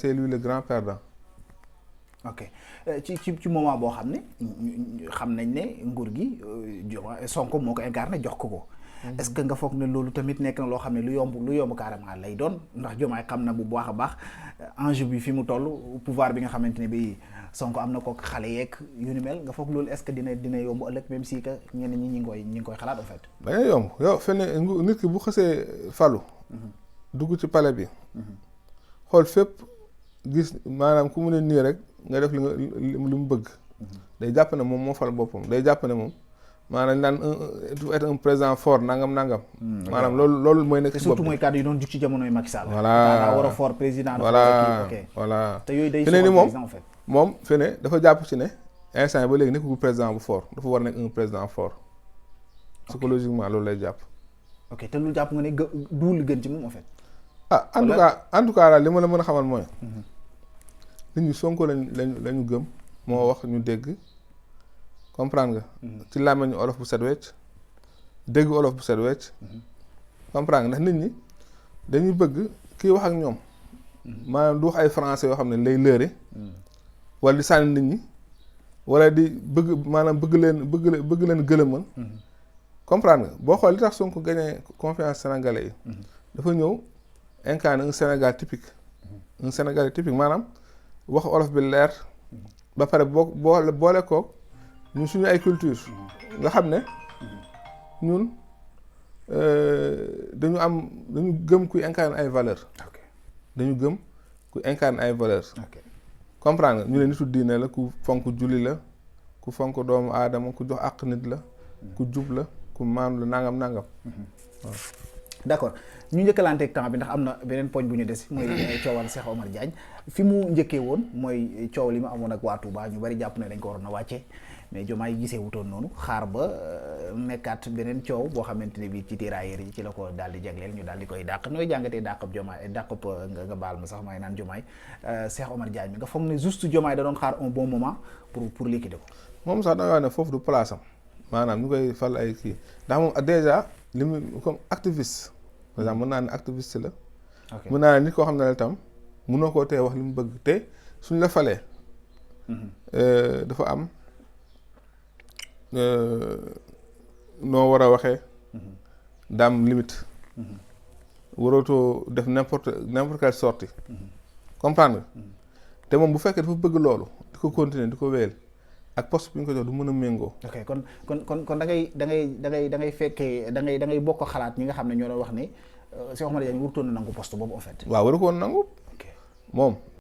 c'est lui le grand perdant. ok ci moment boo xam ne xam nañ ne nguur gi Sonko moo ko incarné jox ko. est-ce que nga foog ne loolu tamit nekk na loo xam ne lu yomb carrément lay doon ndax Diomaye xam na bu baax a baax enjeu bi fi mu toll pouvoir bi nga xamante ne bi Sonko am na ko xale yeeg yu ni mel nga foog loolu est-ce que dina yomb ëllëg même si que ñenn ñi ñi ngi koy xalaat en fait. dañuy yomb yow fenn nit ki bu xasee falu. dugg ci palais bi. xool fépp gis maanaam ku mu ne nii rek nga def li mu bëgg. day jàpp ne moom moo fal boppam day jàpp ne moom. maanaam naan être un président fort nangam. maanaam loolu mooy nekk ci bopp surtout mooy kàddu yi doon jug ci jamonoy Macky Sall. voilà daa war a fort président. voilà te yooyu day fi ne ni président en fait. moom fi ne dafa jàpp ci ne instant ba léegi nekkul président bu fort dafa war a nekk un président fort. psychologiquement loolu lay jàpp. ok te lu jàpp nga ne duul li gën ci moom en fait. ah en tout cas daal li ma la mën a xamal mooy. nit ñi Sonko lañu gëm moo wax ñu dégg. comprendre nga. ci làmmiñu olof bu set wecc dégg olof bu set wecc. comprendre nga ndax nit ñi dañuy bëgg kii wax ak ñoom. maanaam du wax ay français yoo xam ne lay lëre. wala di sànni nit ñi wala di bëgg maanaam bëgg leen gëlëmal. comprendre nga boo xool li tax Sonko gagné confiance sénégalais yi. dafa ñëw incarner un Sénégal typique. un Sénégal typique maanaam wax olof bi leer. ba pare boole ko. ñun suñu ay culture nga xam ne ñun dañu gëm kuy incarne ay valeurs. dañu gëm kuy incarne ay valeurs. comprendre nga ñu ne nitu diine la ku fonk julli la ku fonk doomu aadama ku jox àq nit la ku jub la ku maanu la nangam. waaw. d'accord ñu njëkkalanteeg temps bi ndax am na beneen poñ bu ñu des mooy coowal Cheikh Omar Diagne fi mu njëkkee woon mooy coow li mu amoon ak waa Touba ñu bari jàpp ne dañ ko waroon a wàcce mais Diomaye gisee wutoon noonu xaar ba nekkaat beneen coow boo xamante ne bii ci tirailleurs yi ci la ko daal di jagleel ñu daal di koy dàq nooy jàngatee dàqab Diomaye dàqab nga baal ma sax may naan Diomaye Cheikh Omar Diagne mi nga foog ne juste Diomaye da doon xaar un bon moment pour liquider ko. moom sax da nga wax ne foofu du place am maanaam ñu koy fal ay kii ndax moom déjà li mu comme activiste. par exemple mën naa ne activiste la. mën naa ne nit koo xam ne la tam mënoo koo tee wax li mu bëgg te suñ la falee. dafa am noo war a waxee. daam limite. warootoo def n'importe quelle sortie. comprendre nga. te moom bu fekkee dafa bëgg loolu di ko continuer di ko wéyal ak poste bi ñu ko jox du mën a méngoo. ok kon da ngay fekkee da ngay bokk xalaat ñi nga xam ne ñoo doon wax ne Cheikh Omar Diagne warutoon na nangu poste boobu en fait. waaw waru ko woon nangu. moom